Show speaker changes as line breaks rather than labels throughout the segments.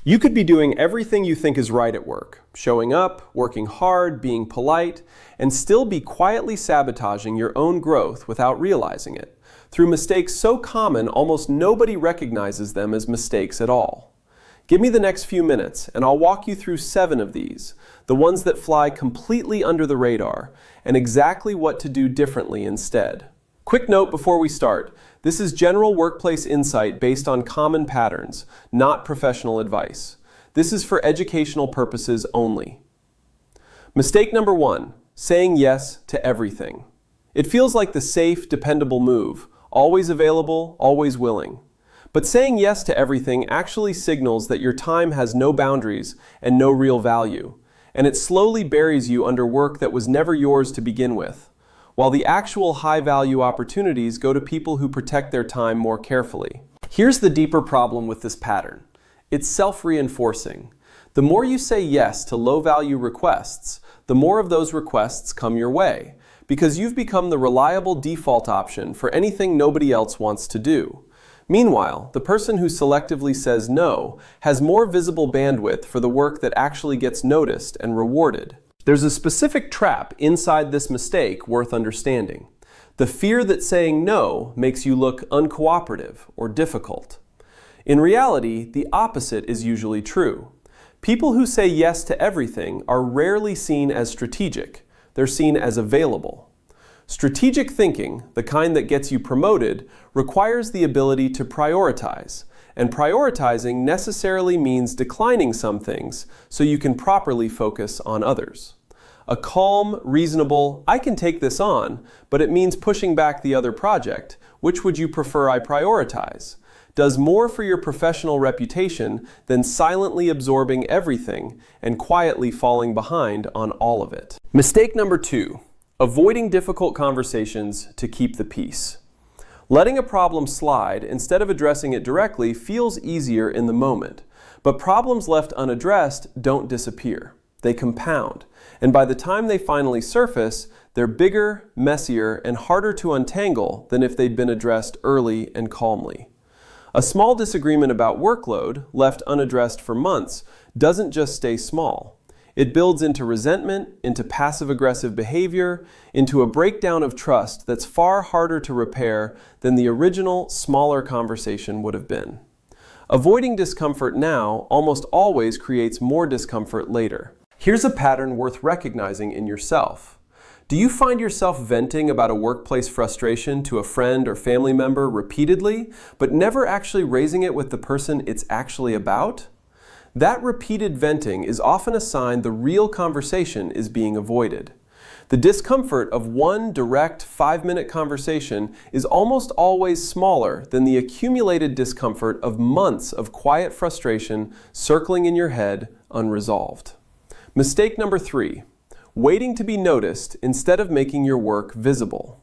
You could be doing everything you think is right at work, showing up, working hard, being polite, and still be quietly sabotaging your own growth without realizing it, through mistakes so common almost nobody recognizes them as mistakes at all. Give me the next few minutes, and I'll walk you through 7 of these, the ones that fly completely under the radar, and exactly what to do differently instead. Quick note before we start. This is general workplace insight based on common patterns, not professional advice. This is for educational purposes only. Mistake number 1, saying yes to everything. It feels like the safe, dependable move, always available, always willing. But saying yes to everything actually signals that your time has no boundaries and no real value, and it slowly buries you under work that was never yours to begin with, while the actual high-value opportunities go to people who protect their time more carefully. Here's the deeper problem with this pattern. It's self-reinforcing. The more you say yes to low-value requests, the more of those requests come your way, because you've become the reliable default option for anything nobody else wants to do. Meanwhile, the person who selectively says no has more visible bandwidth for the work that actually gets noticed and rewarded. There's a specific trap inside this mistake worth understanding. The fear that saying no makes you look uncooperative or difficult. In reality, the opposite is usually true. People who say yes to everything are rarely seen as strategic. They're seen as available. Strategic thinking, the kind that gets you promoted, requires the ability to prioritize. And prioritizing necessarily means declining some things so you can properly focus on others. A calm, reasonable, I can take this on, but it means pushing back the other project. Which would you prefer I prioritize? Does more for your professional reputation than silently absorbing everything and quietly falling behind on all of it. Mistake number 2, avoiding difficult conversations to keep the peace. Letting a problem slide instead of addressing it directly feels easier in the moment, but problems left unaddressed don't disappear. They compound, and by the time they finally surface, they're bigger, messier, and harder to untangle than if they'd been addressed early and calmly. A small disagreement about workload, left unaddressed for months, doesn't just stay small. It builds into resentment, into passive-aggressive behavior, into a breakdown of trust that's far harder to repair than the original, smaller conversation would have been. Avoiding discomfort now almost always creates more discomfort later. Here's a pattern worth recognizing in yourself. Do you find yourself venting about a workplace frustration to a friend or family member repeatedly, but never actually raising it with the person it's actually about? That repeated venting is often a sign the real conversation is being avoided. The discomfort of one direct 5-minute conversation is almost always smaller than the accumulated discomfort of months of quiet frustration circling in your head unresolved. Mistake number 3, waiting to be noticed instead of making your work visible.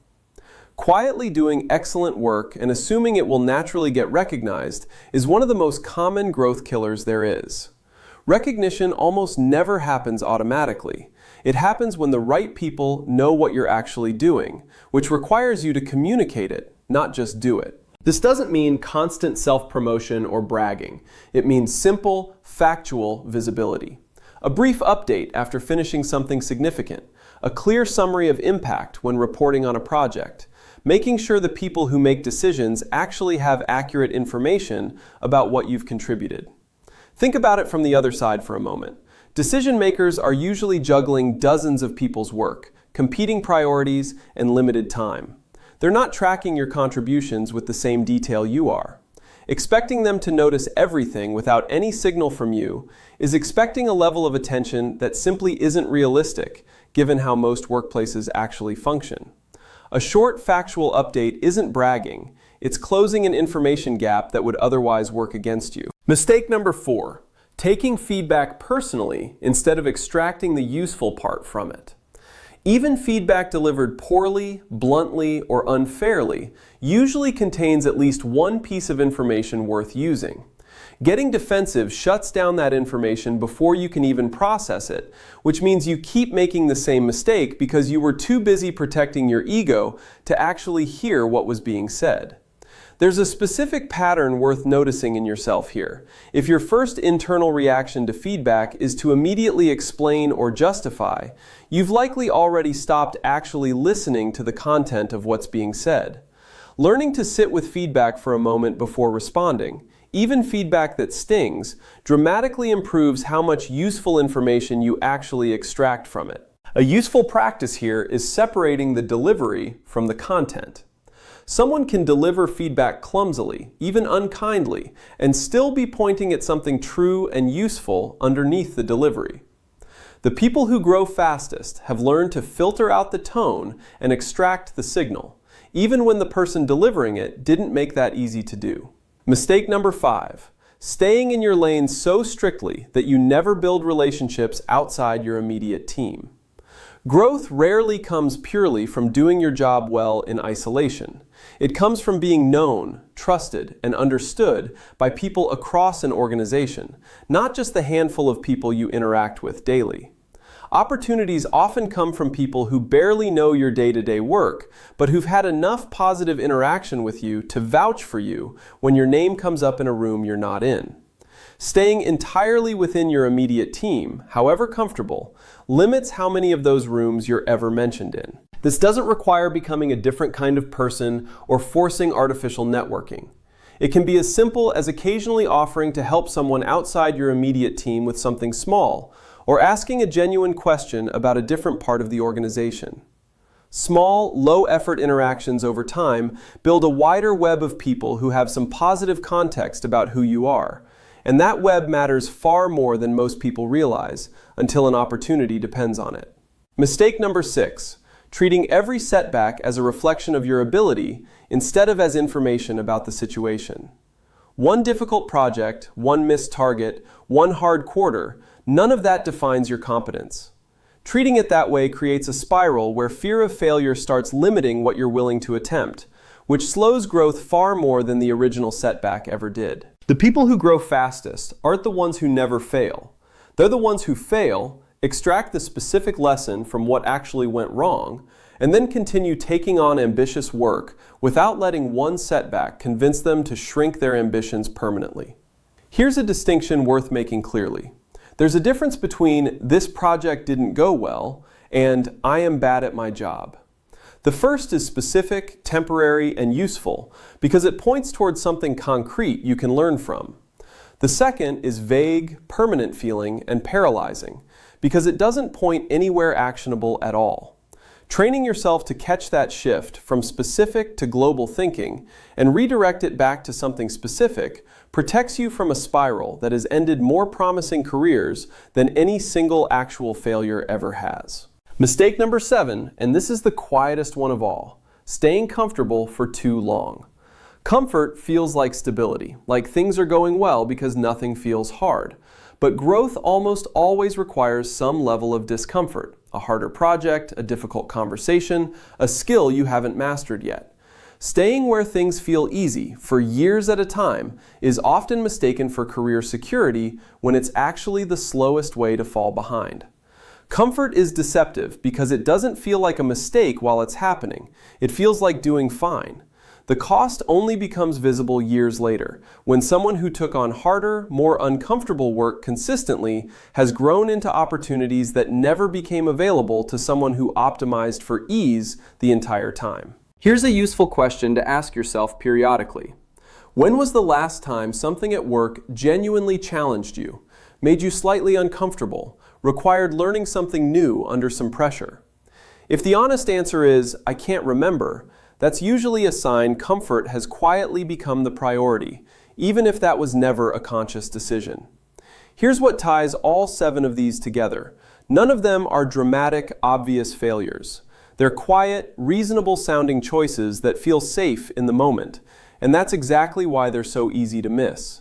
Quietly doing excellent work and assuming it will naturally get recognized is one of the most common growth killers there is. Recognition almost never happens automatically. It happens when the right people know what you're actually doing, which requires you to communicate it, not just do it. This doesn't mean constant self-promotion or bragging. It means simple, factual visibility. A brief update after finishing something significant. A clear summary of impact when reporting on a project. Making sure the people who make decisions actually have accurate information about what you've contributed. Think about it from the other side for a moment. Decision makers are usually juggling dozens of people's work, competing priorities, and limited time. They're not tracking your contributions with the same detail you are. Expecting them to notice everything without any signal from you is expecting a level of attention that simply isn't realistic, given how most workplaces actually function. A short factual update isn't bragging, it's closing an information gap that would otherwise work against you. Mistake number 4, taking feedback personally instead of extracting the useful part from it. Even feedback delivered poorly, bluntly, or unfairly usually contains at least one piece of information worth using. Getting defensive shuts down that information before you can even process it, which means you keep making the same mistake because you were too busy protecting your ego to actually hear what was being said. There's a specific pattern worth noticing in yourself here. If your first internal reaction to feedback is to immediately explain or justify, you've likely already stopped actually listening to the content of what's being said. Learning to sit with feedback for a moment before responding, even feedback that stings, dramatically improves how much useful information you actually extract from it. A useful practice here is separating the delivery from the content. Someone can deliver feedback clumsily, even unkindly, and still be pointing at something true and useful underneath the delivery. The people who grow fastest have learned to filter out the tone and extract the signal, even when the person delivering it didn't make that easy to do. Mistake number 5, staying in your lane so strictly that you never build relationships outside your immediate team. Growth rarely comes purely from doing your job well in isolation. It comes from being known, trusted, and understood by people across an organization, not just the handful of people you interact with daily. Opportunities often come from people who barely know your day-to-day work, but who've had enough positive interaction with you to vouch for you when your name comes up in a room you're not in. Staying entirely within your immediate team, however comfortable, limits how many of those rooms you're ever mentioned in. This doesn't require becoming a different kind of person or forcing artificial networking. It can be as simple as occasionally offering to help someone outside your immediate team with something small, or asking a genuine question about a different part of the organization. Small, low-effort interactions over time build a wider web of people who have some positive context about who you are, and that web matters far more than most people realize until an opportunity depends on it. Mistake number 6, treating every setback as a reflection of your ability instead of as information about the situation. One difficult project, one missed target, one hard quarter, none of that defines your competence. Treating it that way creates a spiral where fear of failure starts limiting what you're willing to attempt, which slows growth far more than the original setback ever did. The people who grow fastest aren't the ones who never fail. They're the ones who fail, extract the specific lesson from what actually went wrong, and then continue taking on ambitious work without letting one setback convince them to shrink their ambitions permanently. Here's a distinction worth making clearly. There's a difference between "this project didn't go well" and "I am bad at my job." The first is specific, temporary, and useful because it points towards something concrete you can learn from. The second is vague, permanent feeling and paralyzing because it doesn't point anywhere actionable at all. Training yourself to catch that shift from specific to global thinking and redirect it back to something specific protects you from a spiral that has ended more promising careers than any single actual failure ever has. Mistake number 7, and this is the quietest one of all, staying comfortable for too long. Comfort feels like stability, like things are going well because nothing feels hard. But growth almost always requires some level of discomfort, a harder project, a difficult conversation, a skill you haven't mastered yet. Staying where things feel easy for years at a time is often mistaken for career security when it's actually the slowest way to fall behind. Comfort is deceptive because it doesn't feel like a mistake while it's happening. It feels like doing fine. The cost only becomes visible years later, when someone who took on harder, more uncomfortable work consistently has grown into opportunities that never became available to someone who optimized for ease the entire time. Here's a useful question to ask yourself periodically. When was the last time something at work genuinely challenged you, made you slightly uncomfortable, required learning something new under some pressure? If the honest answer is, "I can't remember," that's usually a sign comfort has quietly become the priority, even if that was never a conscious decision. Here's what ties all 7 of these together. None of them are dramatic, obvious failures. They're quiet, reasonable-sounding choices that feel safe in the moment, and that's exactly why they're so easy to miss.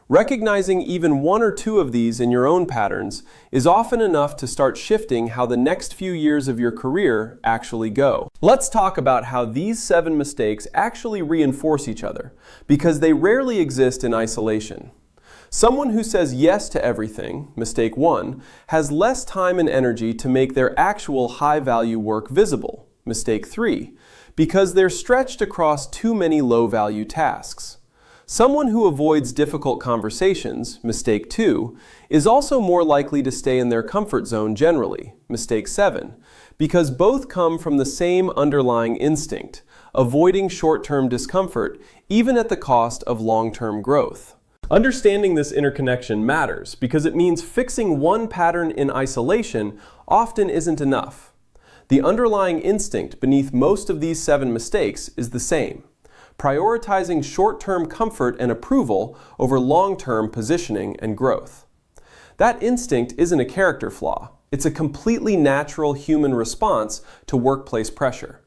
Recognizing even 1 or 2 of these in your own patterns is often enough to start shifting how the next few years of your career actually go. Let's talk about how these 7 mistakes actually reinforce each other, because they rarely exist in isolation. Someone who says yes to everything, mistake 1, has less time and energy to make their actual high-value work visible, mistake 3, because they're stretched across too many low-value tasks. Someone who avoids difficult conversations, mistake 2, is also more likely to stay in their comfort zone generally, mistake 7, because both come from the same underlying instinct, avoiding short-term discomfort even at the cost of long-term growth. Understanding this interconnection matters because it means fixing one pattern in isolation often isn't enough. The underlying instinct beneath most of these 7 mistakes is the same: prioritizing short-term comfort and approval over long-term positioning and growth. That instinct isn't a character flaw. It's a completely natural human response to workplace pressure.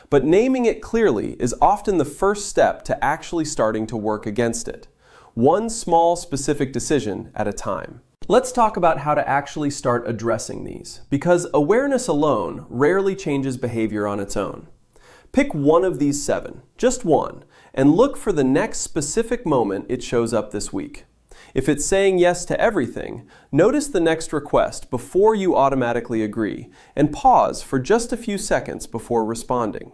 But naming it clearly is often the first step to actually starting to work against it. One small specific decision at a time. Let's talk about how to actually start addressing these, because awareness alone rarely changes behavior on its own. Pick one of these 7, just one, and look for the next specific moment it shows up this week. If it's saying yes to everything, notice the next request before you automatically agree, and pause for just a few seconds before responding.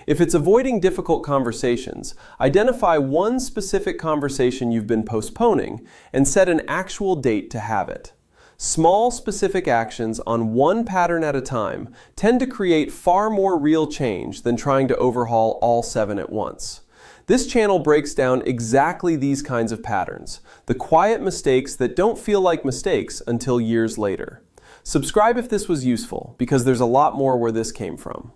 If it's avoiding difficult conversations, identify one specific conversation you've been postponing and set an actual date to have it. Small, specific actions on one pattern at a time tend to create far more real change than trying to overhaul all 7 at once. This channel breaks down exactly these kinds of patterns, the quiet mistakes that don't feel like mistakes until years later. Subscribe if this was useful, because there's a lot more where this came from.